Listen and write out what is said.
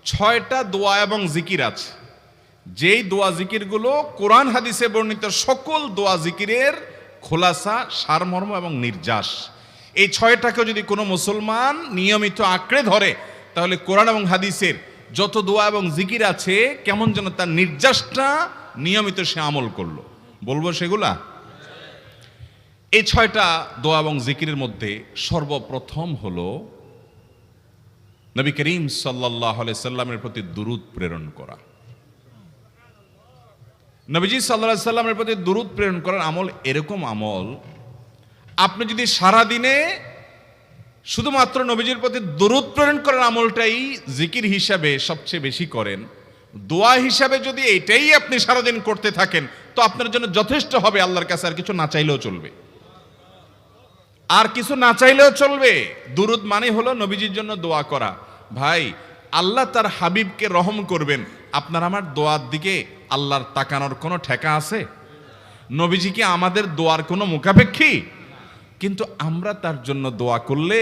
6টা দোয়া এবং জিকির আছে, যেই দোয়া জিকিরগুলো কোরআন হাদিসে বর্ণিত সকল দোয়া জিকিরের খোলাসা, সারমর্ম এবং নির্যাস। এই 6টাকে যদি কোনো মুসলমান নিয়মিত আঁকড়ে ধরে, তাহলে কোরআন এবং হাদিসের যত দোয়া এবং জিকির আছে কেমন যেন তার নির্যাসটা নিয়মিত সে আমল করলো। বলবো সেগুলা। এই 6টা দোয়া এবং জিকিরের মধ্যে সর্বপ্রথম হলো নবী করিম সাল্লাল্লাহু আলাইহি সাল্লামের প্রতি দুরূদ প্রেরণ করা। নবীজি সাল্লাল্লাহু আলাইহি সাল্লামের প্রতি দুরূদ প্রেরণ করার আমল এরকম আমল, আপনি যদি সারা দিনে শুধুমাত্র নবীজির প্রতি দুরূদ প্রেরণ করার আমলটাই জিকির হিসাবে সবচেয়ে বেশি করেন, দোয়া হিসাবে যদি এটাই আপনি সারাদিন করতে থাকেন, তো আপনার জন্য যথেষ্ট হবে। আল্লাহর কাছে আর কিছু না চাইলেও চলবে, আর কিছু না চাইলেও চলবে। দুরূদ মানে হলো নবীজির জন্য দোয়া করা। ভাই, আল্লাহ তার হাবিবকে রহম করবেন, আপনার আমার দোয়ার দিকে আল্লাহর তাকানোর কোনো ঠেকা আছে? নবীজি কি আমাদের দোয়ার কোনো মুখাপেক্ষী? কিন্তু আমরা তার জন্য দোয়া করলে